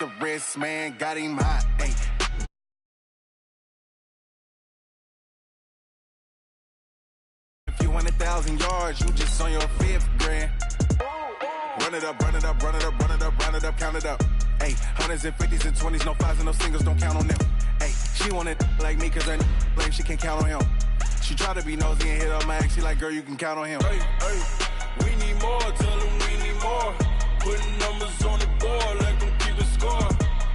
the wrist, man, got him hot. Ay. If you 1,000 yards, you just on your 5th grand. Run it up, run it up, run it up, run it up, run it up, count it up. Ay, hundreds and 50s and 20s, no 5s and no singles, don't count on them. Ay, she want it like me, cause her like she can't count on him. She try to be nosy and hit up my ex, she like, girl, you can count on him. Hey, hey, we need more, tell them we need more. Putting numbers on the board, like them keep a score.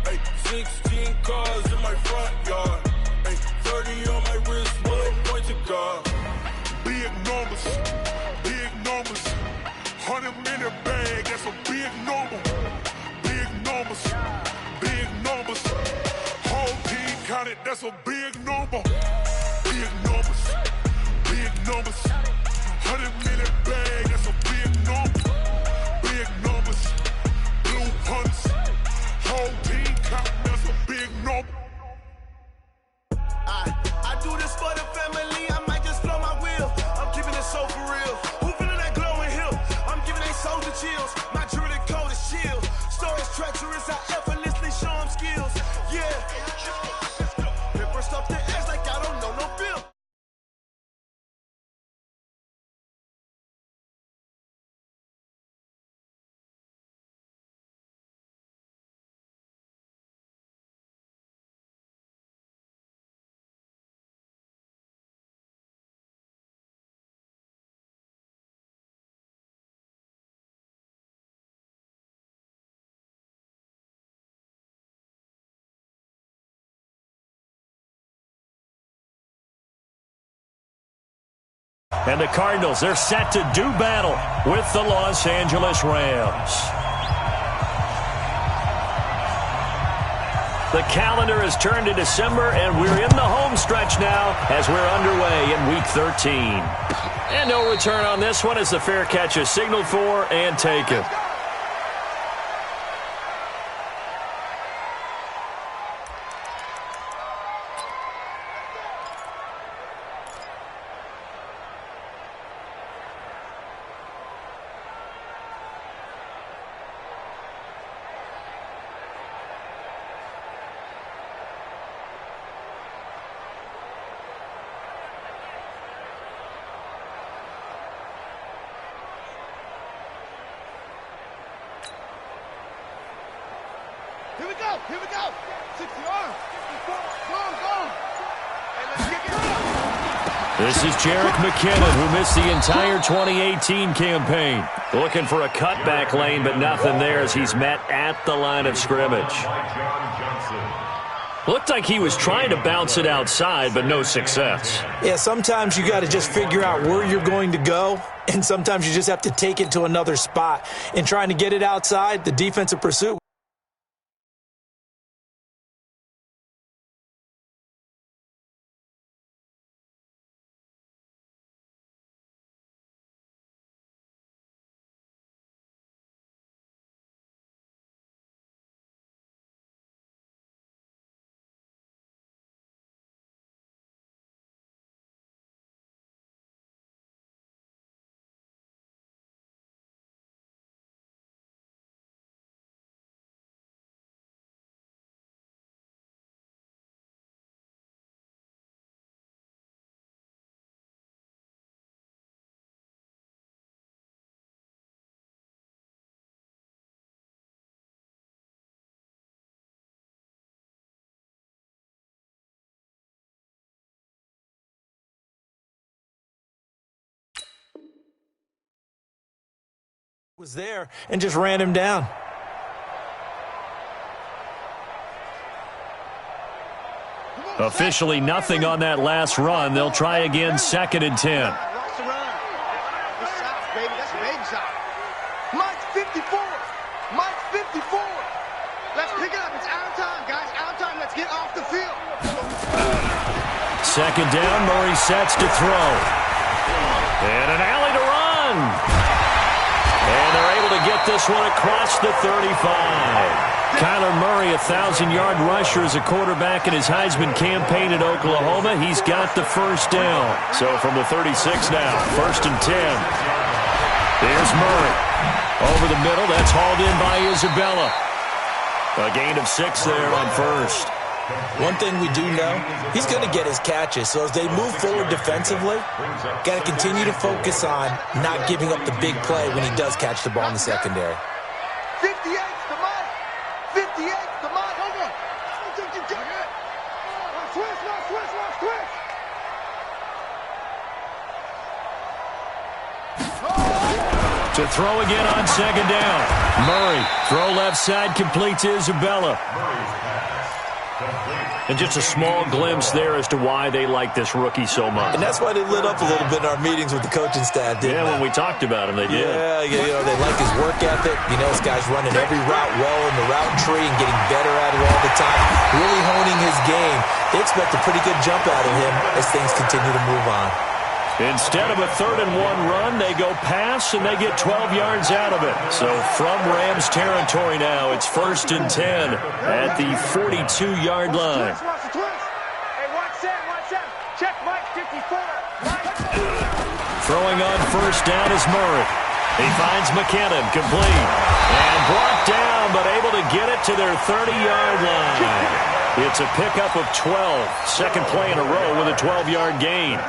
Hey, 16 cars in my front yard. Hey, 30 on my wrist, one point to guard. Big numbers, 100-minute bag, that's a big number. Big numbers, whole team counted, that's a big number. Big numbers, 100-minute bag, that's a big number. Big numbers, blue punts, whole team counted, that's a big number. I do this for the family, I might just blow my wheel. I'm keeping it so for real. Who feeling that glowing hill? I'm giving they soldier chills. My jewelry code is chill. Storage treacherous, I effortlessly show them skills. Yeah. Pepper stuff the ass like I don't know no bill. And the Cardinals, they're set to do battle with the Los Angeles Rams. The calendar has turned to December, and we're in the home stretch now as we're underway in Week 13. And no return on this one as the fair catch is signaled for and taken. Here we go. 60 yards. Go. And let's kick it up. This is Jerick McKinnon, who missed the entire 2018 campaign. Looking for a cutback lane, but nothing there as he's met at the line of scrimmage. Looked like he was trying to bounce it outside, but no success. Yeah, sometimes you got to just figure out where you're going to go, and sometimes you just have to take it to another spot. In trying to get it outside, the defensive pursuit was there and just ran him down. Officially nothing on that last run. They'll try again, 2nd and 10. Mike's 54. Let's pick it up. It's out of time, guys. Out of time. Let's get off the field. 2nd down, Murray sets to throw. And an alley to run. And they're able to get this one across the 35. Kyler Murray, 1,000-yard rusher as a quarterback in his Heisman campaign at Oklahoma. He's got the first down. So from the 36 now, 1st and 10. There's Murray. Over the middle, that's hauled in by Isabella. A gain of 6 there on first. One thing we do know, he's going to get his catches. So as they move forward defensively, got to continue to focus on not giving up the big play when he does catch the ball in the secondary. 58's the mark. 58's the mark. Hold on. I don't think you get it. Switch. To throw again on second down. Murray, throw left side, completes Isabella. And just a small glimpse there as to why they like this rookie so much. And that's why they lit up a little bit in our meetings with the coaching staff, didn't they? When we talked about him, they did. Yeah, they like his work ethic. This guy's running every route well in the route tree and getting better at it all the time, really honing his game. They expect a pretty good jump out of him as things continue to move on. Instead of a 3rd-and-1 run, they go pass, and they get 12 yards out of it. So from Rams territory now, it's 1st and 10 at the 42-yard line. Hey, watch that. Check Mike 54. Throwing on first down is Murray. He finds McKinnon, complete. And brought down, but able to get it to their 30-yard line. It's a pickup of 12. Second play in a row with a 12-yard gain.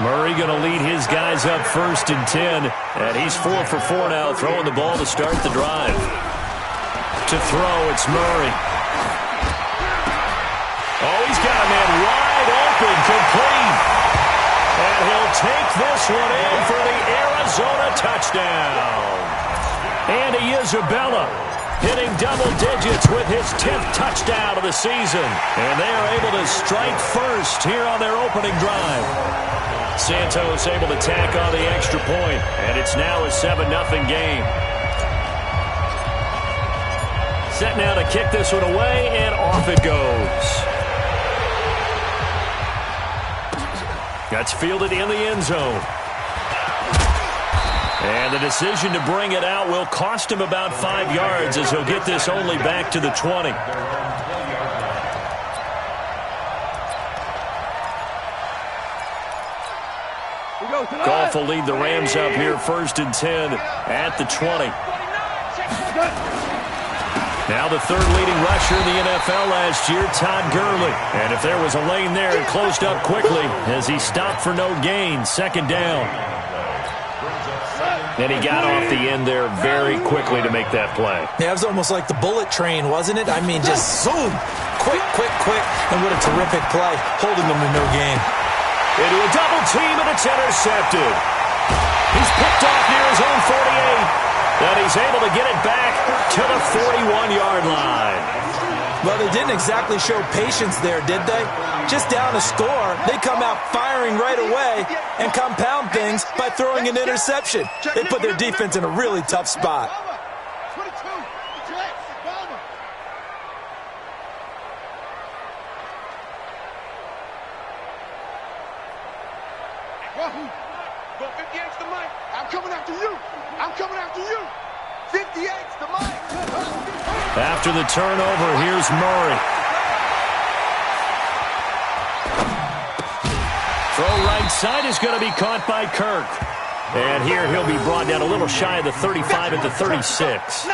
Murray going to lead his guys up 1st and 10. And he's 4 for 4 now, throwing the ball to start the drive. To throw, it's Murray. Oh, he's got a man wide open, complete. And he'll take this one in for the Arizona touchdown. Andy Isabella hitting double digits with his 10th touchdown of the season. And they are able to strike first here on their opening drive. Santos able to tack on the extra point, and it's now a 7-0 game. Set now to kick this one away, and off it goes. That's fielded in the end zone. And the decision to bring it out will cost him about 5 yards as he'll get this only back to the 20. Goff will lead the Rams up here 1st and 10 at the 20. Now the 3rd leading rusher in the NFL last year, Todd Gurley. And if there was a lane there, it closed up quickly as he stopped for no gain. 2nd down. And he got off the end there very quickly to make that play. Yeah, it was almost like the bullet train, wasn't it? I mean, just zoom. Quick. And what a terrific play, holding them to no gain. Into a double team, and it's intercepted. He's picked off near his own 48. And he's able to get it back to the 41-yard line. Well, they didn't exactly show patience there, did they? Just down a score, they come out firing right away and compound things by throwing an interception. They put their defense in a really tough spot. Go 58's the mic. I'm coming after you. 58's the mic. After the turnover, here's Murray. Throw right side is going to be caught by Kirk. And here he'll be brought down a little shy of the 35 at the 36.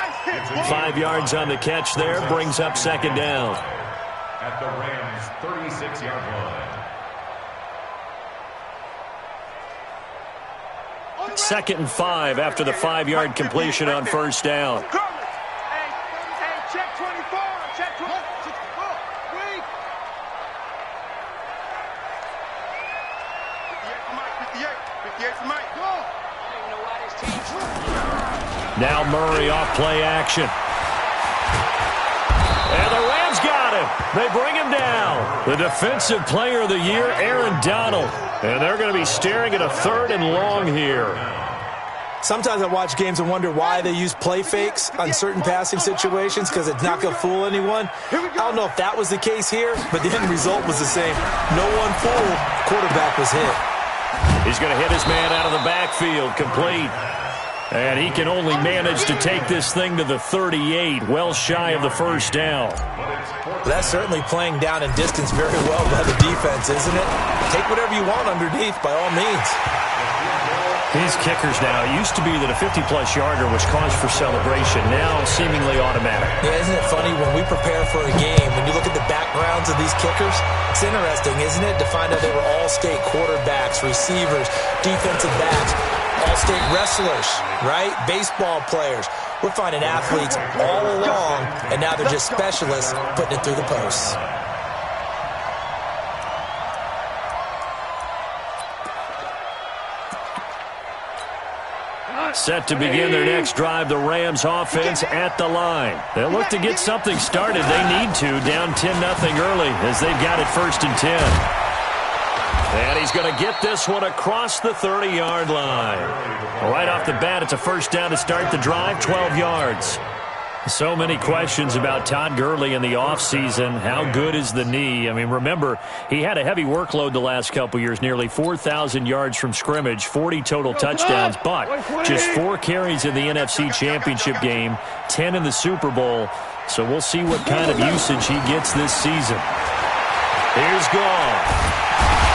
5 yards on the catch there, brings up 2nd down. At the Rams' 36-yard line. 2nd and 5 after the 5-yard completion on 1st down. Hey, check 24. Check 24. Wait. 58's the mic. Now Murray off play action. And the Rams got him. They bring him down. The defensive player of the year, Aaron Donald. And they're going to be staring at a 3rd and long here. Sometimes I watch games and wonder why they use play fakes on certain passing situations because it's not going to fool anyone. I don't know if that was the case here, but the end result was the same. No one fooled. Quarterback was hit. He's going to hit his man out of the backfield, complete. And he can only manage to take this thing to the 38, well shy of the 1st down. That's certainly playing down in distance very well by the defense, isn't it? Take whatever you want underneath, by all means. These kickers now, it used to be that a 50-plus yarder was cause for celebration. Now, seemingly automatic. Yeah, isn't it funny when we prepare for a game, when you look at the backgrounds of these kickers, it's interesting, isn't it, to find out they were all-state quarterbacks, receivers, defensive backs, all-state wrestlers, right? Baseball players. We're finding athletes all along, and now they're just specialists putting it through the posts. Set to begin their next drive, the Rams offense at the line. They'll look to get something started. They need to, down 10-0 early as they've got it 1st and 10. And he's going to get this one across the 30-yard line. Right off the bat, it's a first down to start the drive, 12 yards. So many questions about Todd Gurley in the offseason. How good is the knee? I mean, remember, he had a heavy workload the last couple years, nearly 4,000 yards from scrimmage, 40 total touchdowns, but just 4 carries in the NFC Championship game, 10 in the Super Bowl. So we'll see what kind of usage he gets this season. Here's Goff.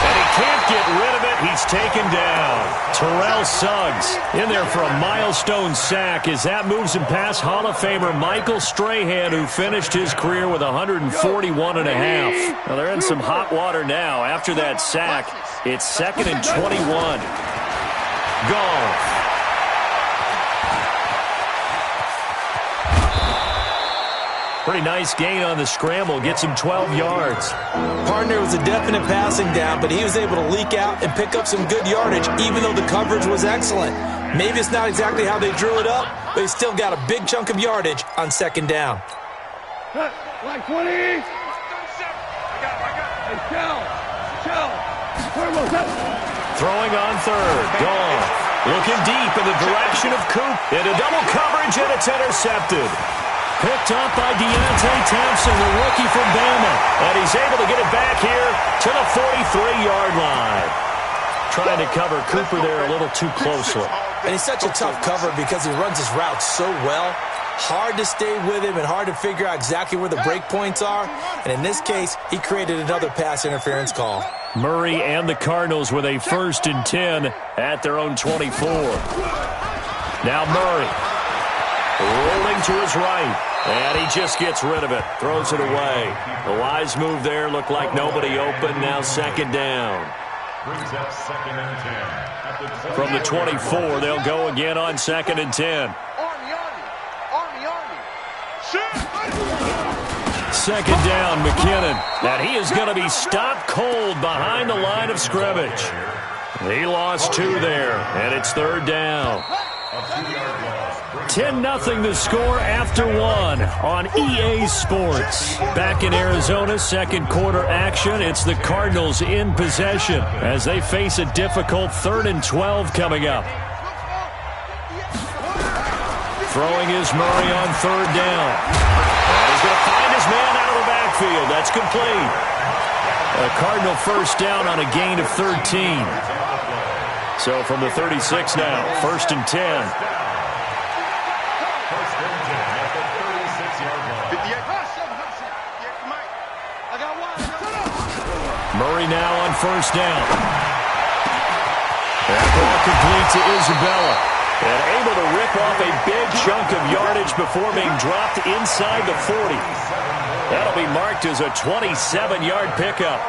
And he can't get rid of it. He's taken down. Terrell Suggs in there for a milestone sack as that moves him past Hall of Famer Michael Strahan, who finished his career with 141.5. Now, they're in some hot water now. After that sack, it's 2nd and 21. Goff. Pretty nice gain on the scramble. Gets him 12 yards. Partner was a definite passing down, but he was able to leak out and pick up some good yardage, even though the coverage was excellent. Maybe it's not exactly how they drew it up, but he still got a big chunk of yardage on 2nd down. Like 20. I got. Throwing on 3rd. Goff. Looking deep in the direction of Coop. Into double coverage, and it's intercepted. Picked up by Deontay Thompson, the rookie from Bama. And he's able to get it back here to the 43-yard line. Trying to cover Cooper there a little too closely. And he's such a tough cover because he runs his routes so well. Hard to stay with him and hard to figure out exactly where the break points are. And in this case, he created another pass interference call. Murray and the Cardinals with a 1st and 10 at their own 24. Now Murray rolling to his right. And he just gets rid of it. Throws it away. The wise move there. Looked like nobody open. Now 2nd down. From the 24, they'll go again on 2nd and 10. 2nd down, McKinnon. And he is going to be stopped cold behind the line of scrimmage. He lost 2 there, and it's 3rd down. 10-0 the score after 1 on EA Sports. Back in Arizona, 2nd quarter action. It's the Cardinals in possession as they face a difficult 3rd and 12 coming up. Throwing is Murray on 3rd down. And he's going to find his man out of the backfield. That's complete. A Cardinal first down on a gain of 13. So from the 36 now, 1st and 10. Murray now on 1st down. That ball complete to Isabella. And able to rip off a big chunk of yardage before being dropped inside the 40. That'll be marked as a 27-yard pickup.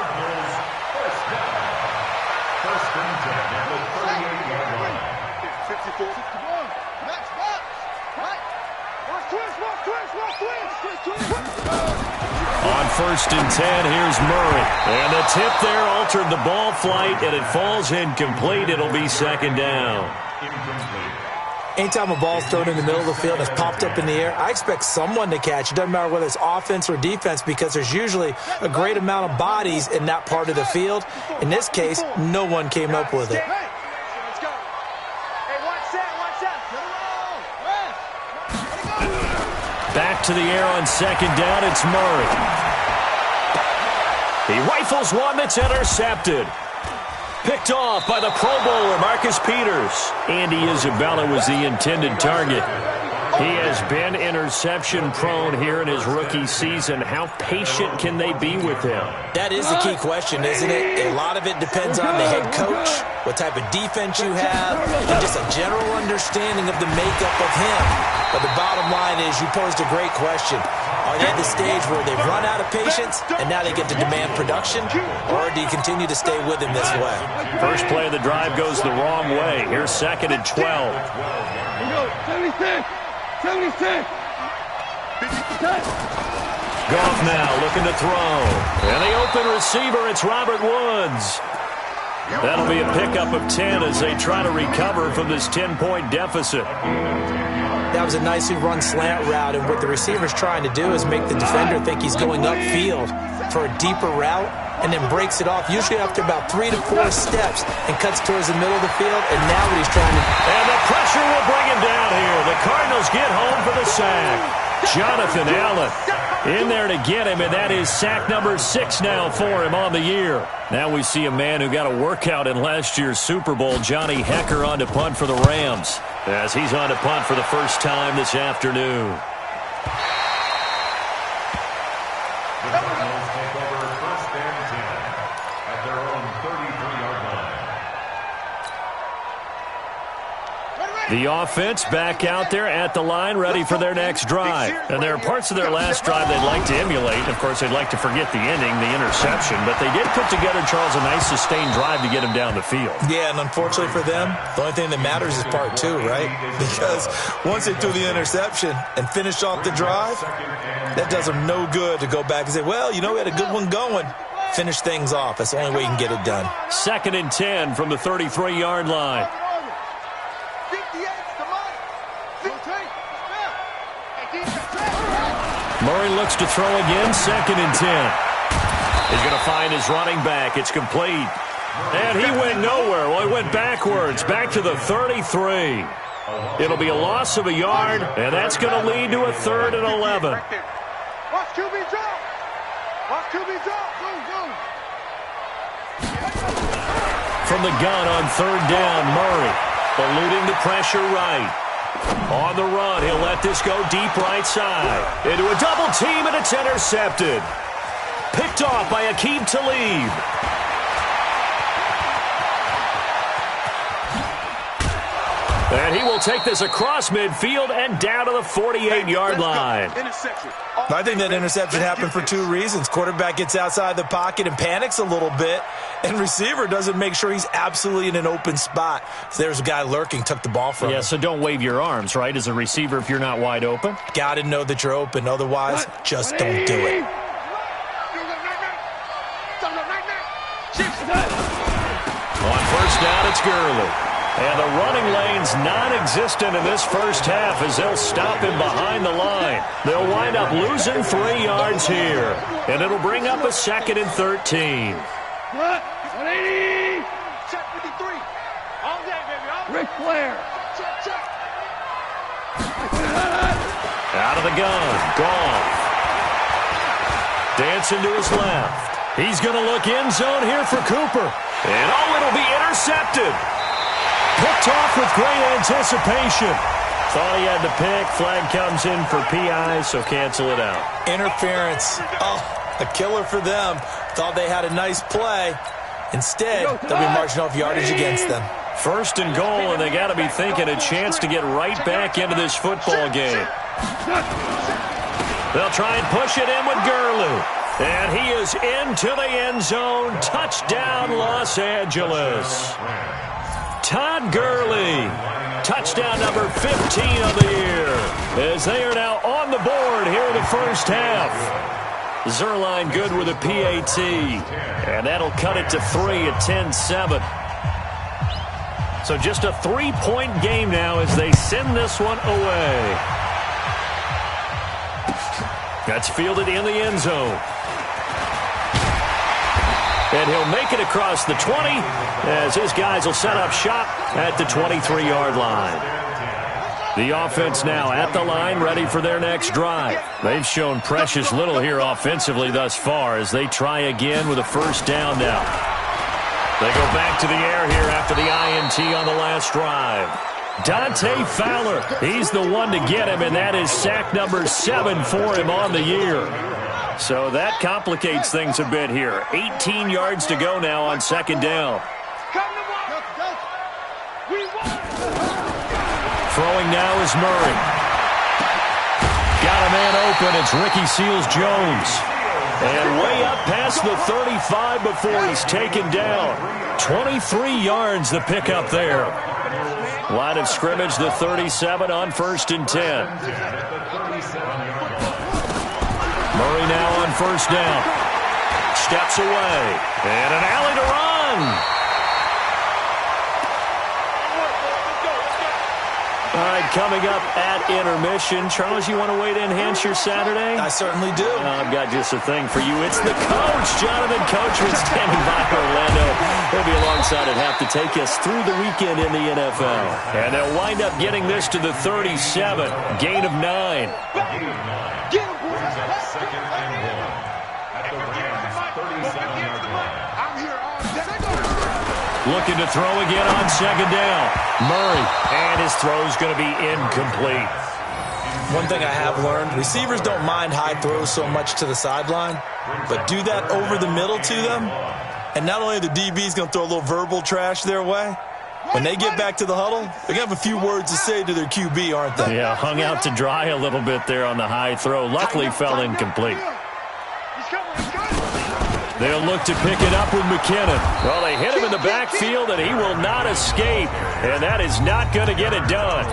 On 1st and 10, here's Murray. And the tip there altered the ball flight, and it falls incomplete. It'll be 2nd down. Anytime a ball's thrown in the middle of the field and it's popped up in the air, I expect someone to catch. It doesn't matter whether it's offense or defense because there's usually a great amount of bodies in that part of the field. In this case, no one came up with it. Back to the air on 2nd down, it's Murray. He rifles one that's intercepted. Picked off by the Pro Bowler, Marcus Peters. Andy Isabella was the intended target. He has been interception prone here in his rookie season. How patient can they be with him? That is the key question, isn't it? A lot of it depends on the head coach, what type of defense you have, and just a general understanding of the makeup of him. But the bottom line is you posed a great question. Are they at the stage where they've run out of patience and now they get to demand production? Or do you continue to stay with him this way? First play of the drive goes the wrong way. Here's 2nd and 12. 76! 76! Goff now looking to throw. And the open receiver, it's Robert Woods. That'll be a pickup of 10 as they try to recover from this 10-point deficit. That was a nicely run slant route, and what the receiver's trying to do is make the defender think he's going upfield for a deeper route and then breaks it off, usually after about 3 to 4 steps, and cuts towards the middle of the field, and now what he's trying to... And the pressure will bring him down here. The Cardinals get home for the sack. Jonathan Allen in there to get him, and that is sack number 6 now for him on the year. Now we see a man who got a workout in last year's Super Bowl, Johnny Hekker, on to punt for the Rams, as he's on to punt for the first time this afternoon. The offense back out there at the line, ready for their next drive. And there are parts of their last drive they'd like to emulate. Of course, they'd like to forget the ending, the interception. But they did put together, Charles, a nice sustained drive to get him down the field. Yeah, and unfortunately for them, the only thing that matters is part 2, right? Because once they threw the interception and finished off the drive, that does them no good to go back and say, well, you know, we had a good one going. Finish things off. That's the only way you can get it done. 2nd and 10 from the 33-yard line. Murray looks to throw again, 2nd and 10. He's going to find his running back. It's complete. And he went nowhere. Well, he went backwards, back to the 33. It'll be a loss of a yard, and that's going to lead to a 3rd and 11. Watch QB drop. Watch QB drop. Go. From the gun on 3rd down, Murray eluding the pressure right. On the run, he'll let this go deep right side. Into a double team, and it's intercepted. Picked off by Aqib Talib. And he will take this across midfield and down to the 48-yard line. I think that interception happened for 2 reasons. Quarterback gets outside the pocket and panics a little bit, and receiver doesn't make sure he's absolutely in an open spot. So there's a guy lurking, took the ball from him. Yeah, so don't wave your arms, right, as a receiver if you're not wide open? Got to know that you're open. Otherwise, just don't do it. On 1st down, it's Gurley. And the running lane's non-existent in this first half as they'll stop him behind the line. They'll wind up losing 3 yards here. And it'll bring up a 2nd and 13. 180! Check 53. All day, baby. Ric Flair. Check. Out of the gun. Goff. Dancing to his left. He's going to look end zone here for Cooper. And it'll be intercepted. Picked off with great anticipation. Thought he had the pick. Flag comes in for PI, so cancel it out. Interference. Oh, a killer for them. Thought they had a nice play. Instead, they'll be marching off yardage against them. 1st and goal, and they got to be thinking a chance to get right back into this football game. They'll try and push it in with Gurley. And he is into the end zone. Touchdown, Los Angeles. Todd Gurley, touchdown number 15 of the year, as they are now on the board here in the first half. Zuerlein good with a PAT, and that'll cut it to 3 at 10-7. So just a 3-point game now as they send this one away. That's fielded in the end zone. And he'll make it across the 20 as his guys will set up shop at the 23-yard line. The offense now at the line, ready for their next drive. They've shown precious little here offensively thus far as they try again with a 1st down now. They go back to the air here after the INT on the last drive. Dante Fowler, he's the one to get him, and that is sack number 7 for him on the year. So that complicates things a bit here. 18 yards to go now on second down. Throwing now is Murray. Got a man open. It's Ricky Seals-Jones. And way up past the 35 before he's taken down. 23 yards the pickup there. Line of scrimmage, the 37 on 1st and 10. Murray now on first down. Steps away. And an alley to run. All right, coming up at intermission. Charles, you want to wait to enhance your Saturday? I certainly do. I've got just a thing for you. It's the coach, Jonathan Coachman, standing by Orlando. He'll be alongside at half to take us through the weekend in the NFL. And they'll wind up getting this to the 37. Gain of 9. Looking to throw again on second down. Murray, and his throw's going to be incomplete. One thing I have learned, receivers don't mind high throws so much to the sideline, but do that over the middle to them, and not only the DB's going to throw a little verbal trash their way, when they get back to the huddle, they're going to have a few words to say to their QB, aren't they? Yeah, hung out to dry a little bit there on the high throw. Luckily fell incomplete. They'll look to pick it up with McKinnon. Well, they hit him in the backfield, and he will not escape. And that is not going to get it done.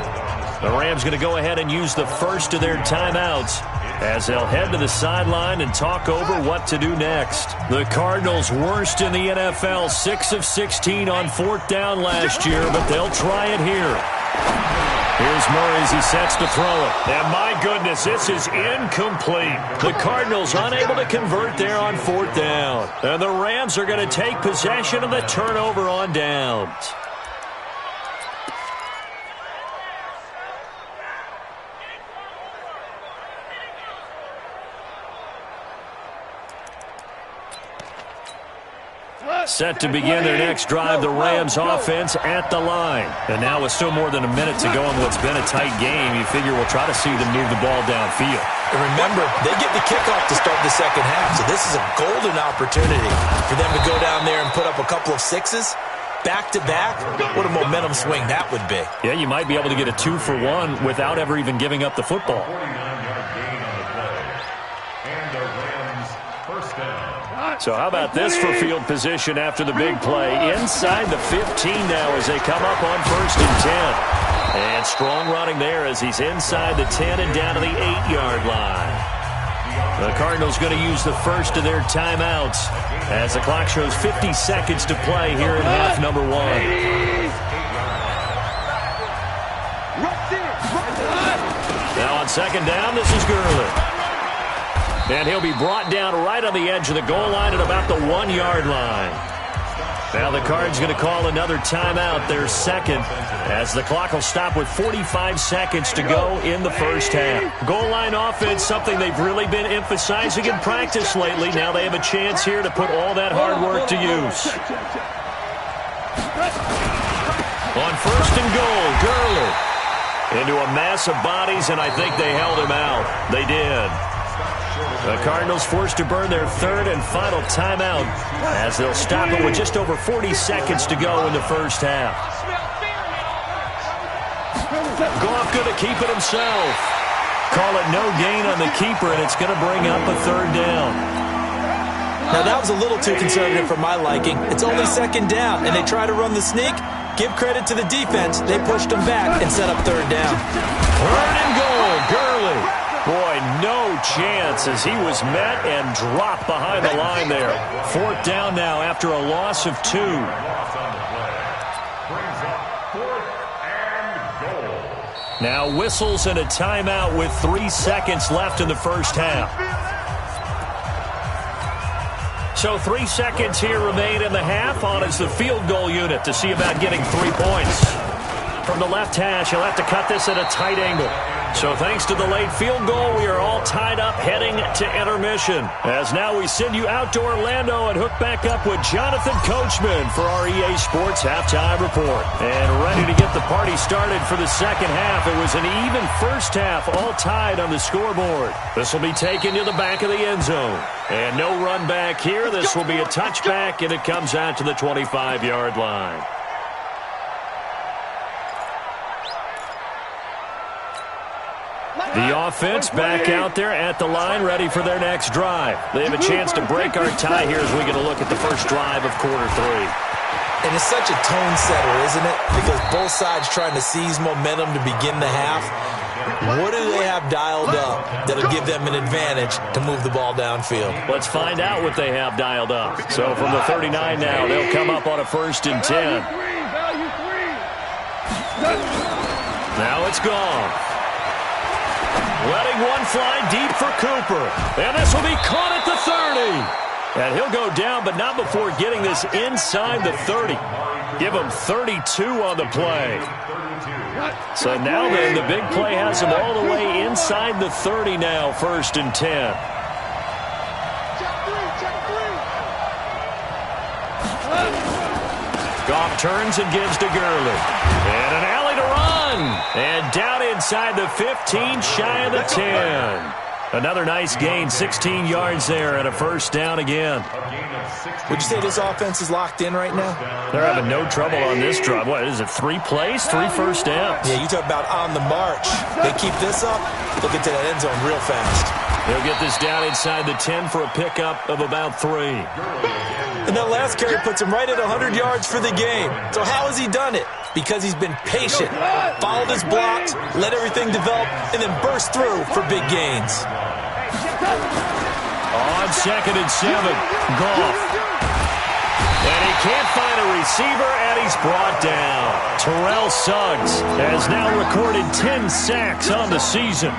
The Rams going to go ahead and use the first of their timeouts as they'll head to the sideline and talk over what to do next. The Cardinals worst in the NFL, 6 of 16 on 4th down last year, but they'll try it here. Here's Murray as he sets to throw it. And my goodness, this is incomplete. The Cardinals unable to convert there on 4th down. And the Rams are going to take possession of the turnover on downs. Set to begin their next drive, the Rams offense at the line. And now with still more than a minute to go in what's been a tight game, you figure we'll try to see them move the ball downfield. And remember, they get the kickoff to start the second half, so this is a golden opportunity for them to go down there and put up a couple of sixes. Back-to-back, what a momentum swing that would be. Yeah, you might be able to get a 2-for-1 without ever even giving up the football. So how about this for field position after the big play? Inside the 15 now as they come up on 1st and 10. And strong running there as he's inside the 10 and down to the 8-yard line. The Cardinals going to use the first of their timeouts as the clock shows 50 seconds to play here in half number 1. Now on second down, this is Gurley. And he'll be brought down right on the edge of the goal line at about the 1-yard line. Now the Cards going to call another timeout, their second, as the clock will stop with 45 seconds to go in the first half. Goal line offense, something they've really been emphasizing in practice lately. Now they have a chance here to put all that hard work to use. On 1st and goal, Gurley into a mass of bodies, and I think they held him out. They did. The Cardinals forced to burn their 3rd and final timeout as they'll stop it with just over 40 seconds to go in the first half. Goff going to keep it himself. Call it no gain on the keeper, and it's going to bring up a 3rd down. Now that was a little too conservative for my liking. It's only 2nd down, and they try to run the sneak. Give credit to the defense. They pushed them back and set up 3rd down. 3rd and goal, Gurley. Boy, no chance as he was met and dropped behind the line there. 4th down now after a loss of 2. Now whistles and a timeout with 3 seconds left in the first half. So 3 seconds here remain in the half. On is the field goal unit to see about getting 3 points. from the left hash. He'll have to cut this at a tight angle. So thanks to the late field goal, we are all tied up heading to intermission. As now we send you out to Orlando and hook back up with Jonathan Coachman for our EA Sports Halftime Report. And ready to get the party started for the second half. It was an even first half, all tied on the scoreboard. This will be taken to the back of the end zone. And no run back here. This will be a touchback, and it comes out to the 25-yard line. The offense back out there at the line, ready for their next drive. They have a chance to break our tie here as we get a look at the first drive of quarter three. And it's such a tone setter, isn't it? Because both sides trying to seize momentum to begin the half. What do they have dialed up that'll give them an advantage to move the ball downfield? Let's find out what they have dialed up. So from the 39 now, they'll come up on a 1st and 10. Now it's gone. Letting one fly deep for Cooper. And this will be caught at the 30. And he'll go down, but not before getting this inside the 30. Give him 32 on the play. So now then, the big play has him all the way inside the 30 now, 1st and 10. Goff turns and gives to Gurley. And an alley to run. And down inside the 15, shy of the 10. Another nice gain, 16 yards there, and a 1st down again. Would you say this offense is locked in right now? They're having no trouble on this drive. What is it, 3 plays, 3 first downs? Yeah, you talk about on the march. They keep this up, they'll get to that end zone real fast. They'll get this down inside the 10 for a pickup of about 3. And that last carry puts him right at 100 yards for the game. So how has he done it? Because he's been patient, followed his blocks, let everything develop, and then burst through for big gains. On 2nd and 7, Goff. And he can't find a receiver, and he's brought down. Terrell Suggs has now recorded 10 sacks on the season.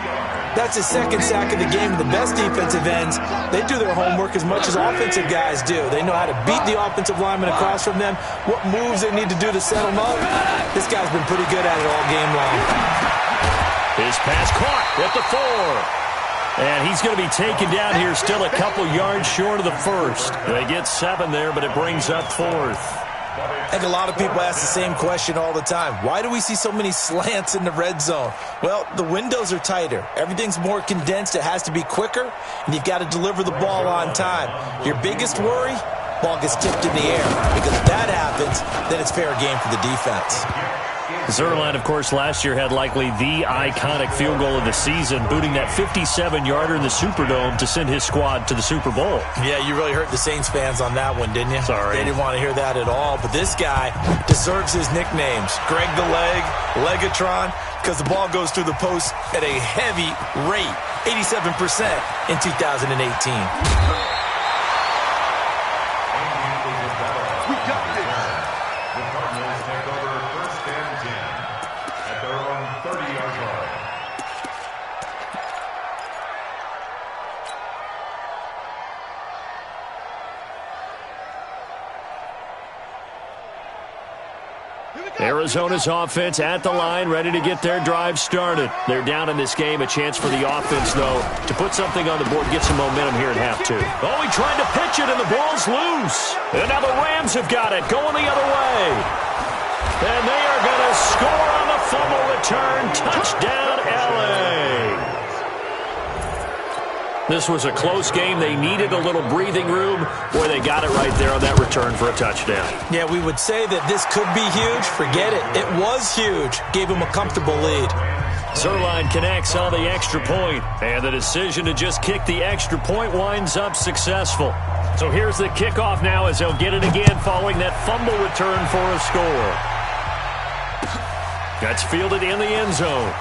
That's his 2nd sack of the game. The best defensive ends, they do their homework as much as offensive guys do. They know how to beat the offensive lineman across from them, what moves they need to do to set them up. This guy's been pretty good at it all game long. His pass caught at the 4. And he's going to be taken down here, still a couple yards short of the 1st. They get 7 there, but it brings up 4th. I think a lot of people ask the same question all the time. Why do we see so many slants in the red zone? Well, the windows are tighter. Everything's more condensed. It has to be quicker, and you've got to deliver the ball on time. Your biggest worry? Ball gets tipped in the air. Because if that happens, then it's fair game for the defense. Zuerlein, of course, last year had likely the iconic field goal of the season, booting that 57-yarder in the Superdome to send his squad to the Super Bowl. Yeah, you really hurt the Saints fans on that one, didn't you? Sorry. They didn't want to hear that at all. But this guy deserves his nicknames. Greg the Leg, Legatron, because the ball goes through the post at a heavy rate, 87% in 2018. Arizona's offense at the line, ready to get their drive started. They're down in this game. A chance for the offense, though, to put something on the board, get some momentum here at half 2. Oh, he tried to pitch it, and the ball's loose. And now the Rams have got it, going the other way. And they are going to score on the fumble return. Touchdown, L.A. This was a close game. They needed a little breathing room. Boy, they got it right there on that return for a touchdown. Yeah, we would say that this could be huge. Forget it. It was huge. Gave him a comfortable lead. Zuerlein connects on the extra point, and the decision to just kick the extra point winds up successful. So here's the kickoff now as they'll get it again following that fumble return for a score. That's fielded in the end zone.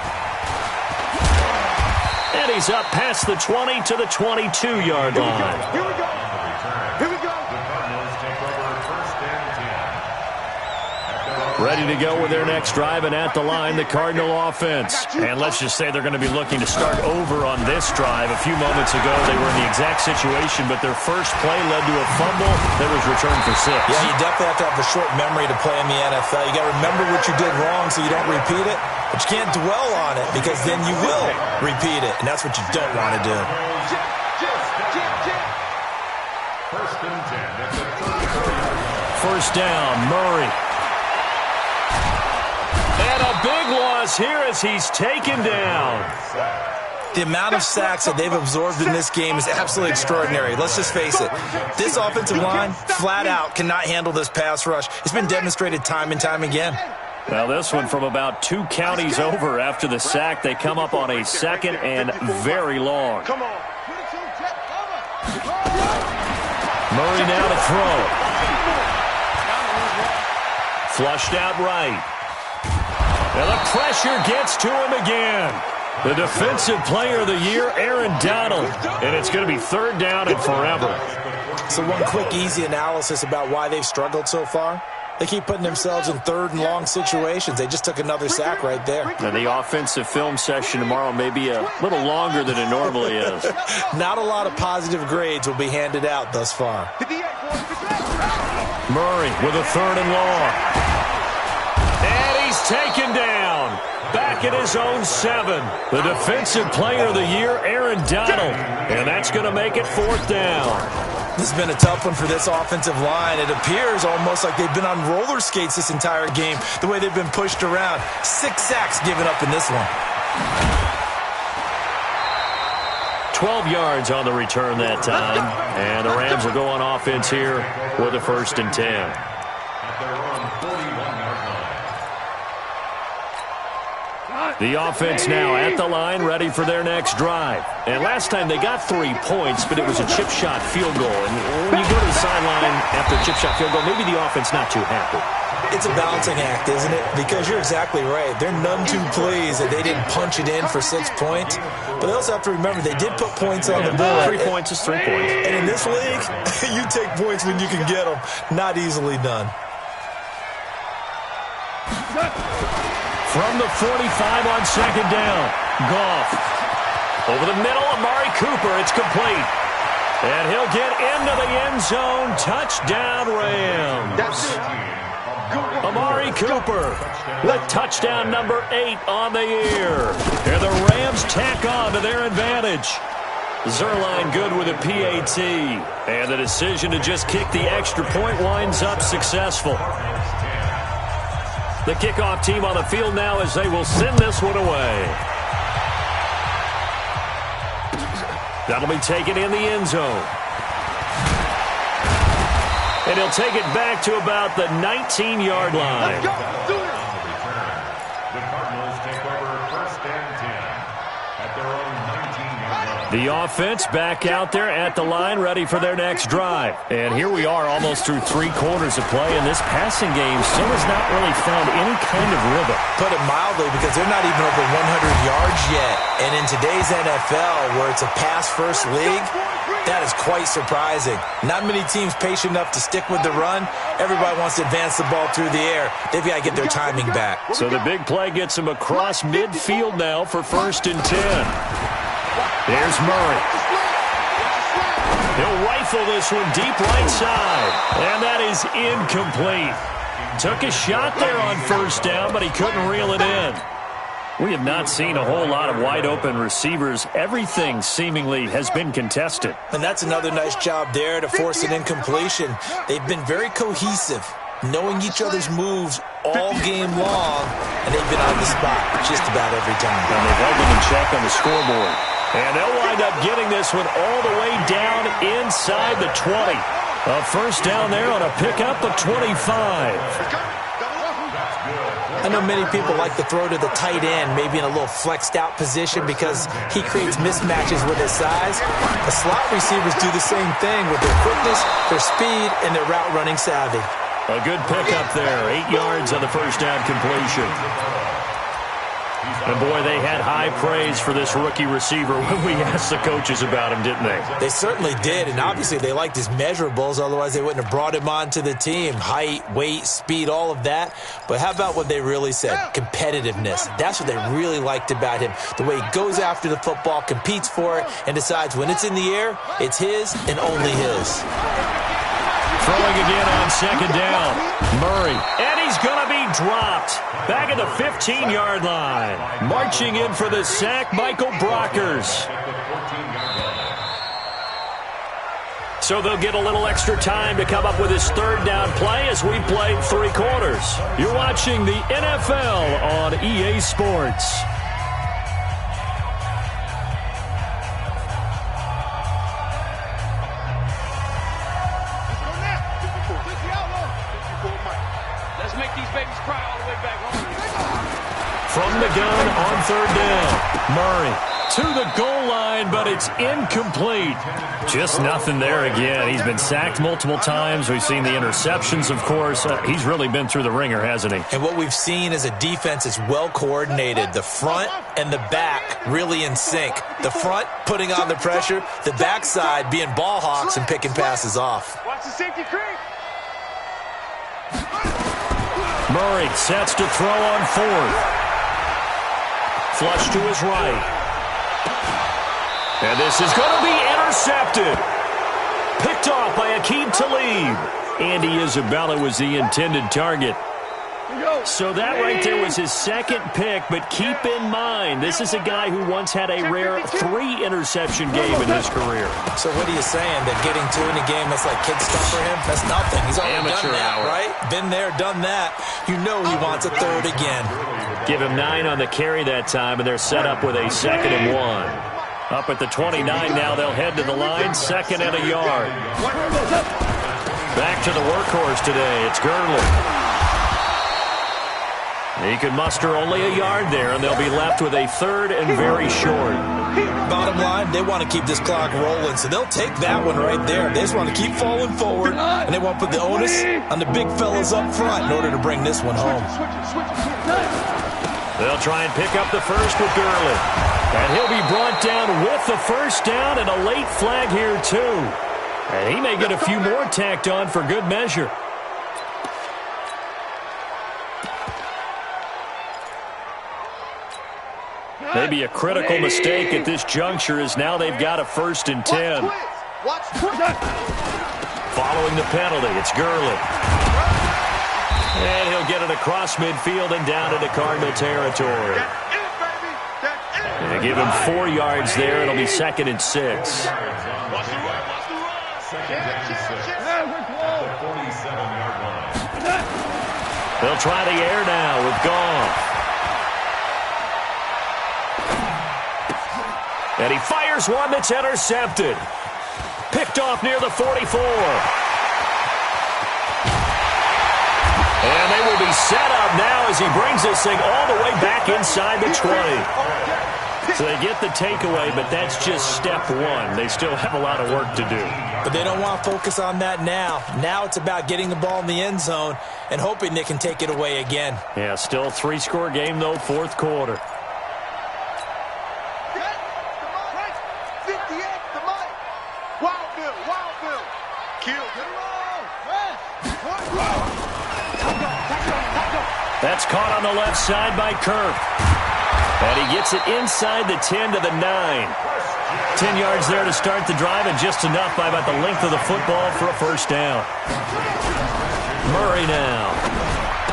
And he's up past the 20 to the 22-yard line. Here we go. Here we go. ready to go with their next drive, and at the line, the Cardinal offense. And let's just say they're going to be looking to start over on this drive. A few moments ago, they were in the exact situation, but their first play led to a fumble that was returned for 6. Yeah, you definitely have to have a short memory to play in the NFL. You got to remember what you did wrong so you don't repeat it, but you can't dwell on it because then you will repeat it, and that's what you don't want to do. First down, Murray. And a big loss here as he's taken down. The amount of sacks that they've absorbed in this game is absolutely extraordinary. Let's just face it. This offensive line, flat out, cannot handle this pass rush. It's been demonstrated time and time again. Now this one from about 2 counties over after the sack. They come up on a 2nd and very long. Murray now to throw. Flushed out right. And the pressure gets to him again. The defensive player of the year, Aaron Donald. And it's going to be 3rd down and forever. So one quick, easy analysis about why they've struggled so far. They keep putting themselves in 3rd and long situations. They just took another sack right there. And the offensive film session tomorrow may be a little longer than it normally is. Not a lot of positive grades will be handed out thus far. Murray with a 3rd and long. And he's taken down. Back at his own 7. The defensive player of the year, Aaron Donald. And that's going to make it 4th down. This has been a tough one for this offensive line. It appears almost like they've been on roller skates this entire game, the way they've been pushed around. 6 sacks given up in this one. 12 yards on the return that time. And the Rams will go on offense here with a 1st and 10. The offense now at the line, ready for their next drive. And last time they got 3 points, but it was a chip shot field goal. And when you go to the sideline after a chip shot field goal, maybe the offense not too happy. It's a balancing act, isn't it? Because you're exactly right. They're none too pleased that they didn't punch it in for 6 points. But they also have to remember they did put points on the board. 3 points is 3 points. And in this league, you take points when you can get them. Not easily done. From the 45 on 2nd down, Goff. Over the middle, Amari Cooper, it's complete. And he'll get into the end zone. Touchdown, Rams. Amari Cooper with touchdown number 8 on the year. And the Rams tack on to their advantage. Zuerlein good with a PAT. And the decision to just kick the extra point winds up successful. The kickoff team on the field now as they will send this one away. That'll be taken in the end zone. And he'll take it back to about the 19-yard line. The Cardinals take over 1st and 10 at their own 19-yard line. The offense back out there at the line, ready for their next drive. And here we are almost through 3 quarters of play, and this passing game still has not really found any kind of rhythm. Put it mildly, because they're not even over 100 yards yet. And in today's NFL, where it's a pass-first league, that is quite surprising. Not many teams patient enough to stick with the run. Everybody wants to advance the ball through the air. They've got to get their timing back. So the big play gets them across midfield now for 1st and 10. There's Murray. He'll rifle this one deep right side. And that is incomplete. Took a shot there on 1st down, but he couldn't reel it in. We have not seen a whole lot of wide-open receivers. Everything seemingly has been contested. And that's another nice job there to force an incompletion. They've been very cohesive, knowing each other's moves all game long, and they've been on the spot just about every time. And they've held them in check on the scoreboard. And they'll wind up getting this one all the way down inside the 20. A 1st down there on a pickup of 25. I know many people like to throw to the tight end, maybe in a little flexed out position because he creates mismatches with his size. The slot receivers do the same thing with their quickness, their speed, and their route running savvy. A good pickup there. 8 yards on the 1st down completion. And, boy, they had high praise for this rookie receiver when we asked the coaches about him, didn't they? They certainly did, and obviously they liked his measurables. Otherwise, they wouldn't have brought him onto the team. Height, weight, speed, all of that. But how about what they really said? Competitiveness. That's what they really liked about him. The way he goes after the football, competes for it, and decides when it's in the air, it's his and only his. Throwing again on second down. Murray. And he's going to be dropped. Back at the 15-yard line. Marching in for the sack, Michael Brockers. So they'll get a little extra time to come up with his third down play as we play 3 quarters. You're watching the NFL on EA Sports. From the gun on third down. Murray to the goal line, but it's incomplete. Just nothing there again. He's been sacked multiple times. We've seen the interceptions, of course. He's really been through the ringer, hasn't he? And what we've seen is a defense is well coordinated. The front and the back really in sync. The front putting on the pressure. The backside being ball hawks and picking passes off. Watch the safety creep. Murray sets to throw on fourth. Flush to his right. And this is going to be intercepted. Picked off by Aqib Talib. Andy Isabella was the intended target. So that right there was his second pick, but keep in mind, this is a guy who once had a rare 3-interception game in his career. So what are you saying? That getting 2 in a game, that's like kid stuff for him? That's nothing. He's already done that, right? Been there, done that. You know he wants a third again. Give him 9 on the carry that time, and they're set up with a 2nd and 1. Up at the 29 now, they'll head to the line, 2nd and a yard. Back to the workhorse today, it's Gurley. He can muster only a yard there, and they'll be left with a 3rd and very short. Bottom line, they want to keep this clock rolling, so they'll take that one right there. They just want to keep falling forward, and they want to put the onus on the big fellas up front in order to bring this one home. They'll try and pick up the first with Gurley. And he'll be brought down with the first down and a late flag here, too. And he may get a few more tacked on for good measure. Maybe a critical mistake at this juncture is now they've got a 1st and 10. Following the penalty, it's Gurley. And he'll get it across midfield and down into Cardinal territory. They give him 4 yards there. It'll be 2nd and 6. They'll try the air now with Goff. And he fires one that's intercepted. Picked off near the 44. And they will be set up now as he brings this thing all the way back inside the 20. So they get the takeaway, but that's just step 1. They still have a lot of work to do. But they don't want to focus on that now. Now it's about getting the ball in the end zone and hoping they can take it away again. Yeah, still 3-score game, though, 4th quarter. That's caught on the left side by Kirk. And he gets it inside the 10 to the 9. 10 yards there to start the drive, and just enough by about the length of the football for a 1st down. Murray now.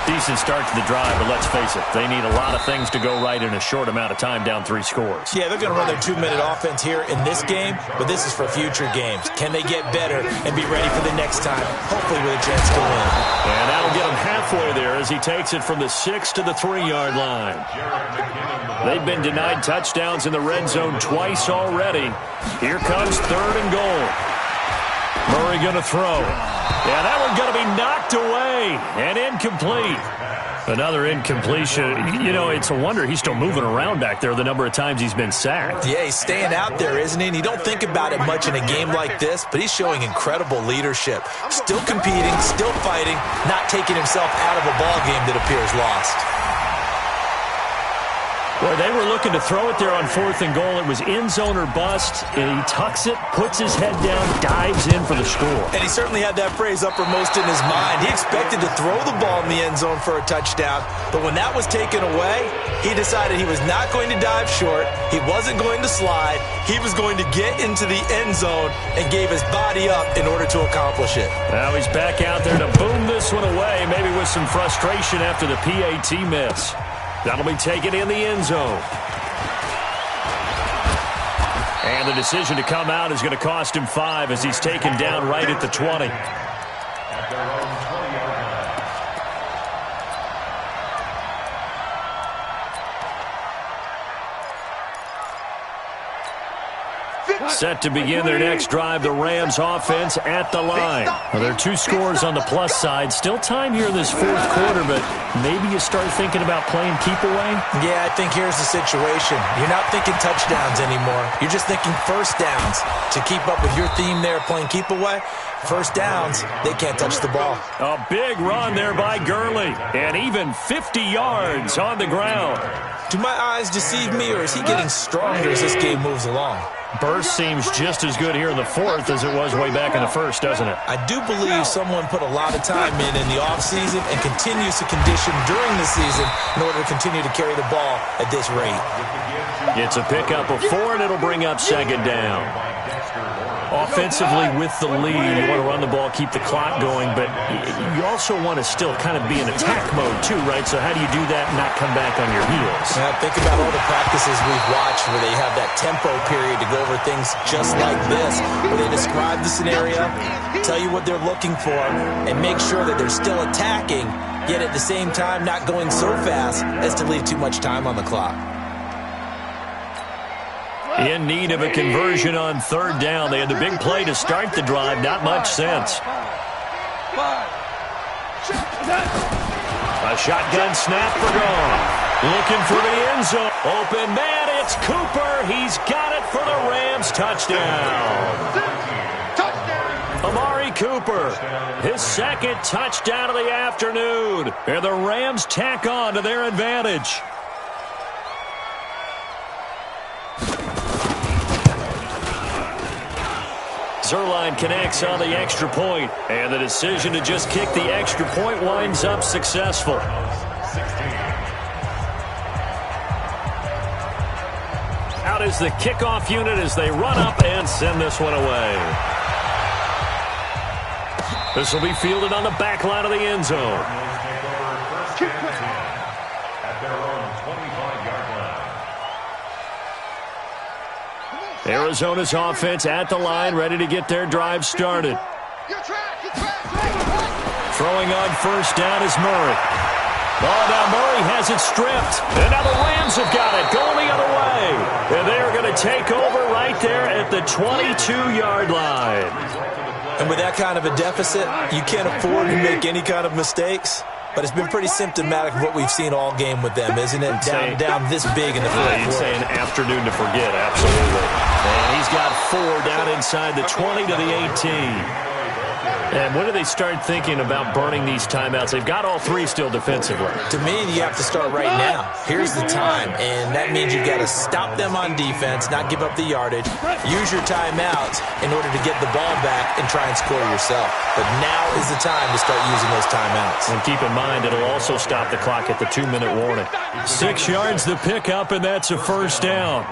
Decent start to the drive, but let's face it, they need a lot of things to go right in a short amount of time, down 3 scores. Yeah, they're going to run their 2-minute offense here in this game, but this is for future games. Can they get better and be ready for the next time, hopefully with a chance to win? And that'll get him halfway there as he takes it from the 6 to the 3-yard line. They've been denied touchdowns in the red zone twice already. Here comes 3rd and goal. Murray going to throw. Yeah, that one's going to be knocked away and incomplete. Another incompletion. You know, it's a wonder he's still moving around back there the number of times he's been sacked. Yeah, he's staying out there, isn't he? And you don't think about it much in a game like this, but he's showing incredible leadership. Still competing, still fighting, not taking himself out of a ball game that appears lost. Well, they were looking to throw it there on 4th and goal. It was end zone or bust, and he tucks it, puts his head down, dives in for the score. And he certainly had that phrase uppermost in his mind. He expected to throw the ball in the end zone for a touchdown, but when that was taken away, he decided he was not going to dive short, he wasn't going to slide, he was going to get into the end zone and gave his body up in order to accomplish it. Now he's back out there to boom this one away, maybe with some frustration after the PAT miss. That'll be taken in the end zone. And the decision to come out is going to cost him 5 as he's taken down right at the 20. At their own 20-yard line. Set to begin their next drive, the Rams offense at the line. Well, there are 2 scores on the plus side. Still time here in this 4th quarter, but maybe you start thinking about playing keep away? Yeah, I think here's the situation. You're not thinking touchdowns anymore. You're just thinking first downs. To keep up with your theme there playing keep away, first downs, they can't touch the ball. A big run there by Gurley, and even 50 yards on the ground. Do my eyes deceive me, or is he getting stronger as this game moves along? Burst seems just as good here in the 4th as it was way back in the 1st, doesn't it? I do believe someone put a lot of time in the offseason and continues to condition during the season in order to continue to carry the ball at this rate. It's a pickup of 4, and it'll bring up second down. Offensively with the lead, you want to run the ball, keep the clock going, but you also want to still kind of be in attack mode too, right? So how do you do that and not come back on your heels? Yeah, think about all the practices we've watched where they have that tempo period to go over things just like this, where they describe the scenario, tell you what they're looking for, and make sure that they're still attacking, yet at the same time not going so fast as to leave too much time on the clock. In need of a conversion on 3rd down. They had the big play to start the drive. Not much sense. A shotgun snap for Goff. Looking for the end zone. Open man, it's Cooper. He's got it for the Rams. Touchdown. Amari Cooper, his 2nd touchdown of the afternoon. And the Rams tack on to their advantage. Zuerlein connects on the extra point, and the decision to just kick the extra point winds up successful. Out is the kickoff unit as they run up and send this one away. This will be fielded on the back line of the end zone. Arizona's offense at the line, ready to get their drive started. Throwing on 1st down is Murray. Oh, now Murray has it stripped. And now the Rams have got it, going the other way. And they are going to take over right there at the 22-yard line. And with that kind of a deficit, you can't afford to make any kind of mistakes. But it's been pretty symptomatic of what we've seen all game with them, isn't it? Down this big in the 4th quarter. You'd say an afternoon to forget, absolutely. And he's got 4 down inside the 20 to the 18. And when do they start thinking about burning these timeouts? They've got all 3 still defensively. To me, you have to start right now. Here's the time, and that means you've got to stop them on defense, not give up the yardage, use your timeouts in order to get the ball back and try and score yourself. But now is the time to start using those timeouts. And keep in mind, it'll also stop the clock at the 2-minute warning. 6 yards the pickup, and that's a 1st down.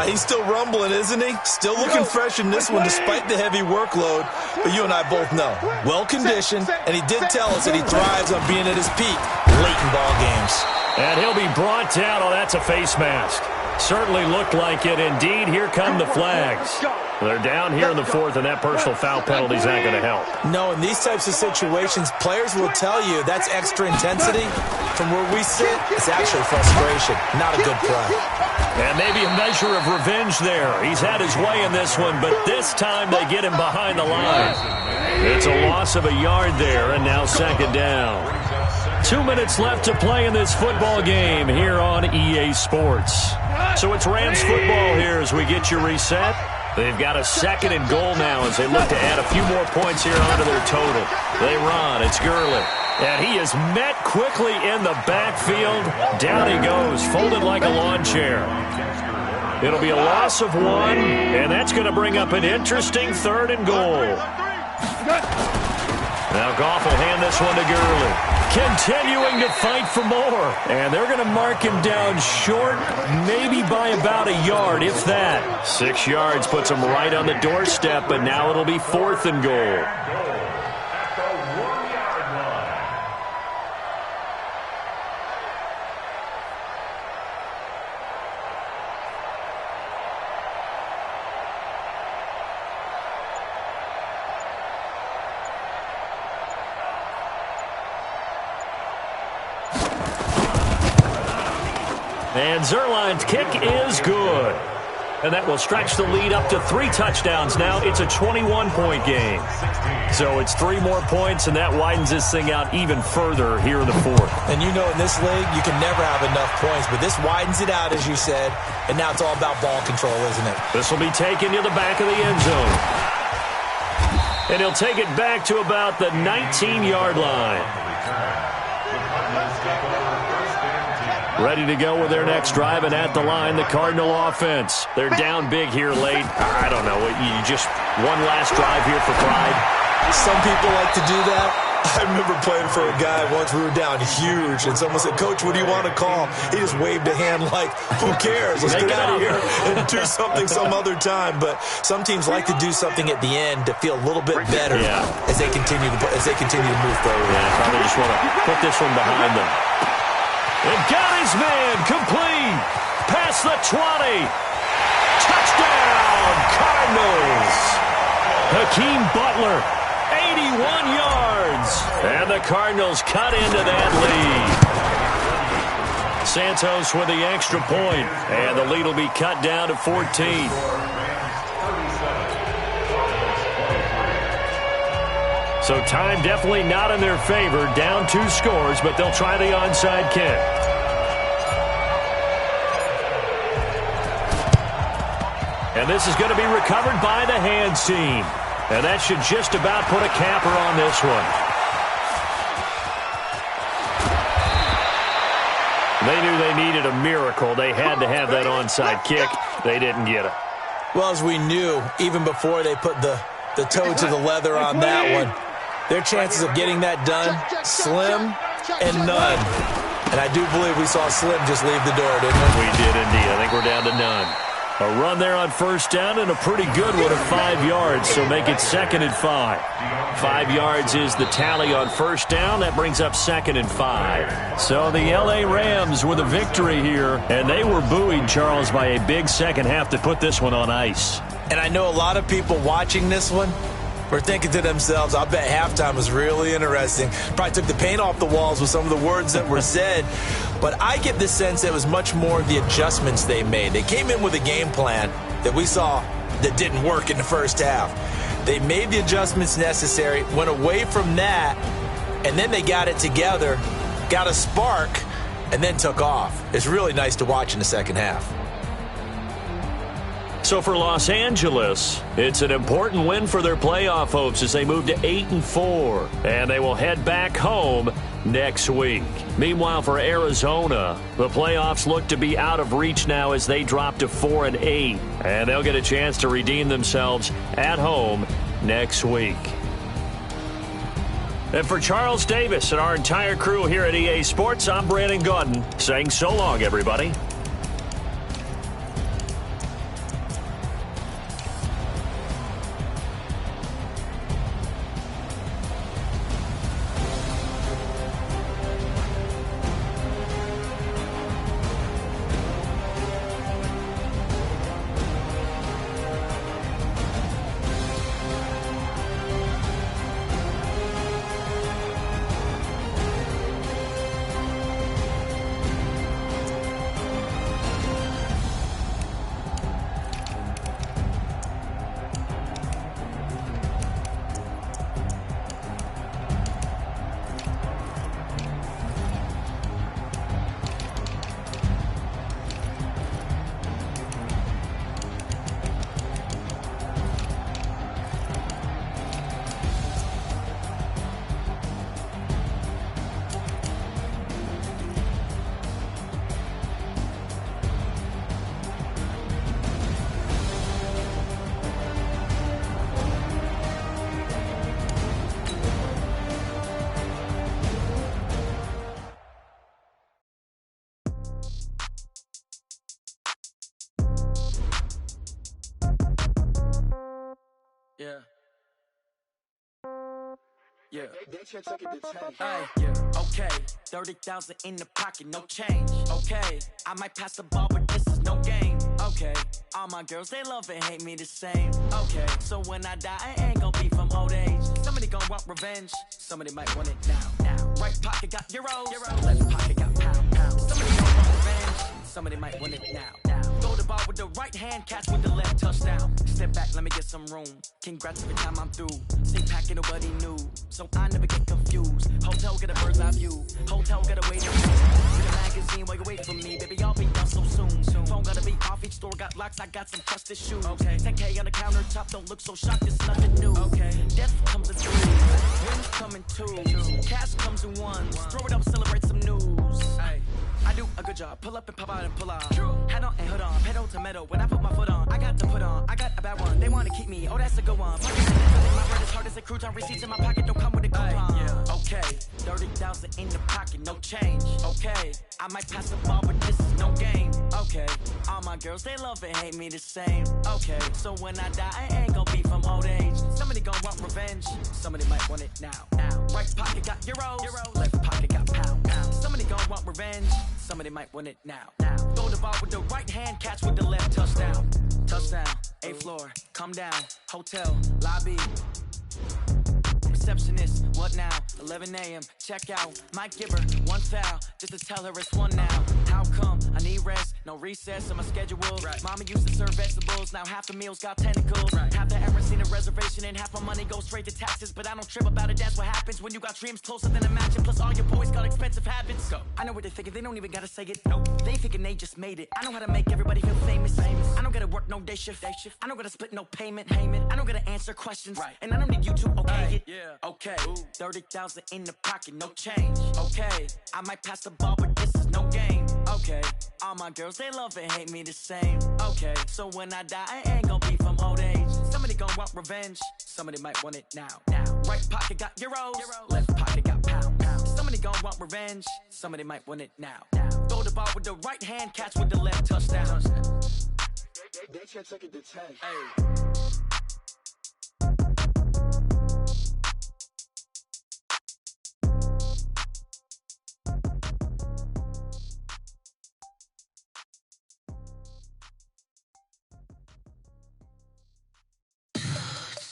He's still rumbling, isn't he? Still looking fresh in this one despite the heavy workload. But you and I both know, well-conditioned, and he did tell us that he thrives on being at his peak late in ball games. And he'll be brought down. Oh, that's a face mask. Certainly looked like it. Indeed, here come the flags. They're down here in the 4th, and that personal foul penalty is not going to help. No, in these types of situations, players will tell you that's extra intensity. From where we sit, it's actually frustration, not a good play. And maybe a measure of revenge there. He's had his way in this one, but this time they get him behind the line. It's a loss of a yard there, and now 2nd down. 2 minutes left to play in this football game here on EA Sports. So it's Rams football here as we get you reset. They've got a 2nd and goal now as they look to add a few more points here onto their total. They run. It's Gurley. And he is met quickly in the backfield. Down he goes, folded like a lawn chair. It'll be a loss of 1, and that's going to bring up an interesting 3rd and goal. Now Goff will hand this one to Gurley. Continuing to fight for more. And they're going to mark him down short, maybe by about a yard, if that. 6 yards puts him right on the doorstep, but now it'll be 4th and goal. And Zuerlein's kick is good. And that will stretch the lead up to 3 touchdowns now. It's a 21-point game. So it's 3 more points, and that widens this thing out even further here in the 4th. And you know in this league, you can never have enough points. But this widens it out, as you said. And now it's all about ball control, isn't it? This will be taken to the back of the end zone. And he'll take it back to about the 19-yard line. Ready to go with their next drive, and at the line, the Cardinal offense. They're down big here late. I don't know. You just one last drive here for pride. Some people like to do that. I remember playing for a guy once. We were down huge, and someone said, "Coach, what do you want to call?" He just waved a hand like, "Who cares? Let's get out of here and do something some other time." But some teams like to do something at the end to feel a little bit better as they continue to move forward. Yeah, probably just want to put this one behind them. And got his man complete. Past the 20. Touchdown, Cardinals. Hakeem Butler, 81 yards. And the Cardinals cut into that lead. Santos with the extra point. And the lead will be cut down to 14. So time definitely not in their favor. Down 2 scores, but they'll try the onside kick. And this is going to be recovered by the hands team. And that should just about put a capper on this one. They knew they needed a miracle. They had to have that onside kick. They didn't get it. Well, as we knew, even before they put the toe to the leather on that one, their chances of getting that done, slim and none. And I do believe we saw Slim just leave the door, didn't we? We did indeed. I think we're down to none. A run there on first down and a pretty good one of 5 yards, so make it 2nd and 5. 5 yards is the tally on first down. That brings up 2nd and 5. So the L.A. Rams with a victory here, and they were buoyed, Charles, by a big second half to put this one on ice. And I know a lot of people watching this one were thinking to themselves, I bet halftime was really interesting. Probably took the paint off the walls with some of the words that were said. But I get the sense that it was much more the adjustments they made. They came in with a game plan that we saw that didn't work in the first half. They made the adjustments necessary, went away from that, and then they got it together, got a spark, and then took off. It's really nice to watch in the second half. So for Los Angeles, it's an important win for their playoff hopes as they move to 8-4, and they will head back home next week. Meanwhile, for Arizona, the playoffs look to be out of reach now as they drop to 4-8, and they'll get a chance to redeem themselves at home next week. And for Charles Davis and our entire crew here at EA Sports, I'm Brandon Gaudin saying so long, everybody. Yeah. Yeah. Yeah. Okay. 30,000 in the pocket, no change. Okay. I might pass the ball, but this is no game. Okay. All my girls, they love and hate me the same. Okay. So when I die, I ain't gon' be from old age. Somebody gon' want revenge. Somebody might want it now. Right pocket got euros. Left pocket got pound. Somebody gon' want revenge. Somebody might want it now. Throw the ball with the right hand, catch with the left, touchdown. Step back, let me get some room. Congrats every time I'm through. Stay packing, nobody knew, so I never get confused. Hotel get a bird's eye view. Hotel got a waiting room. See the magazine while you wait for me, baby. I'll be done so soon. Phone gotta be off, each store got locks. I got some trusted shoes. Okay. 10K on the countertop, don't look so shocked. It's nothing new. Okay. Death comes in threes, wins come in twos, cash comes in ones. Throw it up, celebrate some news. Ay. I do a good job. Pull up and pop out and pull out. Head on and hood on, pedal to metal. When I put my foot on, I got to put on. I got a bad one. They want to keep me. Oh, that's a good one. Pocket my bread is hard as a crouton. Receipts in my pocket don't come with a coupon. Yeah. Okay, 30,000 in the pocket, no change. Okay, I might pass the ball, but this is no game. Okay, all my girls, they love and hate me the same. Okay, so when I die, I ain't gon' be from old age. Somebody gon' want revenge. Somebody might want it now. Right pocket got euros. Left pocket got pound. Somebody gon' want revenge. Somebody might want it now. Throw the ball with the right hand, catch with the left, touchdown. Touchdown, 8th floor, come down, hotel, lobby. Receptionist, what now? 11 a.m., check out. Might give her one foul, just to tell her it's one now. How come? I need rest, no recess in my schedule. Right. Mama used to serve vegetables, now half the meals got tentacles. Right. Half the errands seen a reservation and half my money goes straight to taxes. But I don't trip about it, that's what happens when you got dreams closer than a mansion. Plus all your boys got expensive habits. Go. I know what they're thinking, they don't even gotta say it. Nope. They thinking they just made it. I know how to make everybody feel famous. I don't gotta work no day shift. I don't gotta split no payment. I don't gotta answer questions. Right. And I don't need you to okay it. Yeah. Okay, 30,000 in the pocket, no change. Okay, I might pass the ball, but this is no game. Okay, all my girls, they love and hate me the same. Okay, so when I die, I ain't gon' be from old age. Somebody gon' want revenge. Somebody might want it now. Right pocket got euros. Left pocket got pound. Somebody gon' want revenge. Somebody might want it now. Throw the ball with the right hand, catch with the left, touchdown. They can't take it to 10. Hey.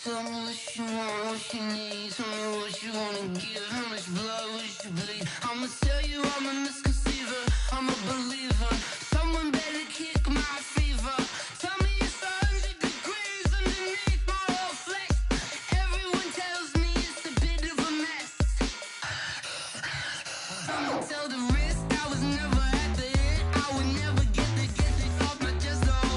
Tell me what you want, what you need. Tell me what you wanna give. How much blood would you bleed? I'ma tell you I'm a misconceiver. I'm a believer. Someone better kick my fever. Tell me it's 100 degrees underneath my whole flesh. Everyone tells me it's a bit of a mess. I'ma tell the risk I was never at the end. I would never get it off my chest though.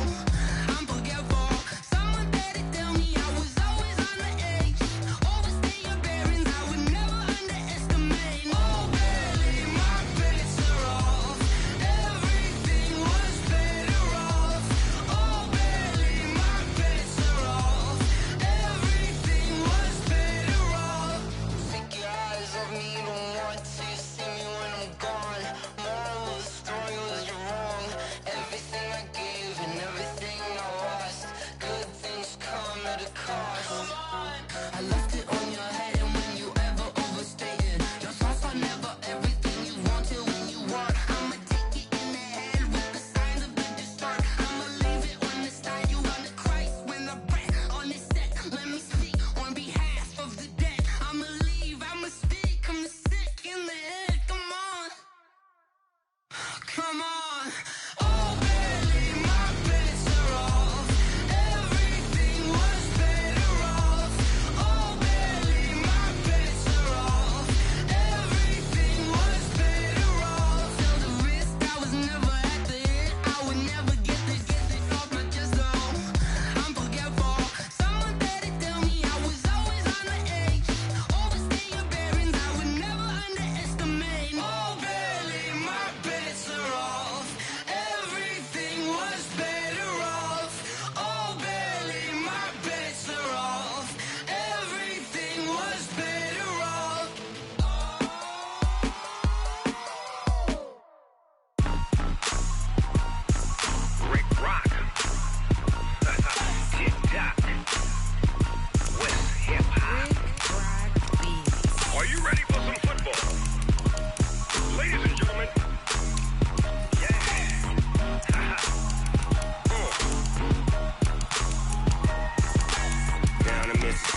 I'm forgetful. Someone better tell me I was always on the edge. Overstay your bearings, I would never underestimate. Oh baby, my bets are off. Everything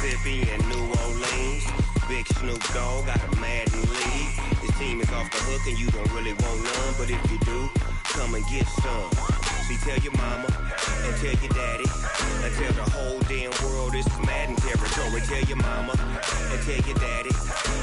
Mississippi and New Orleans. Big Snoop Dogg got a Madden league. His team is off the hook and you don't really want none, but if you do, come and get some. See, tell your mama and tell your daddy and tell the whole damn world this is Madden territory. Tell your mama and tell your daddy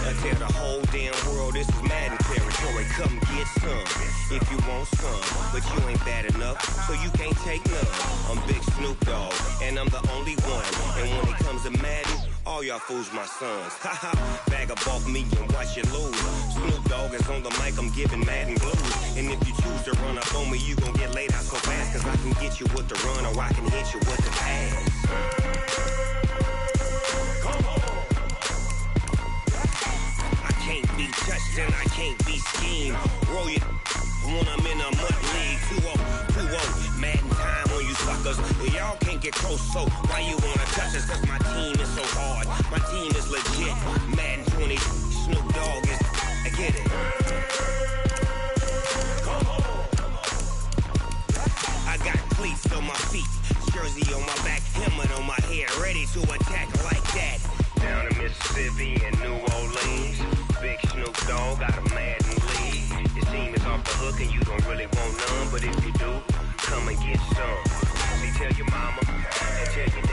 and tell the whole damn world this is Madden territory. Come get some if you want some, but you ain't bad enough, so you can't take none. I'm Big Snoop Dogg and I'm the only one. And when it comes to Madden, all y'all fools my sons. Haha, bag up off me and watch you lose. Snoop Dogg is on the mic, I'm giving Madden blues. And if you choose to run up on me, you gon' get laid out so fast. Cause I can get you with the run or I can hit you with the pass. Come on. I can't be touched and I can't be schemed. Roll you when I'm in a mud league. 2-0, Madden time on you suckers. Y'all can't get close, so why you wanna touch us? Cause my team is so hard, my team is legit. Madden 20, Snoop Dogg is, I get it. Come on. I got cleats on my feet, jersey on my back, helmet on my head, ready to attack like that. Down in Mississippi and New Orleans, Big Snoop Dogg got a Madden league. His team is off the hook and you don't really want none, but if you do, come and get some. See, tell your mama and tell your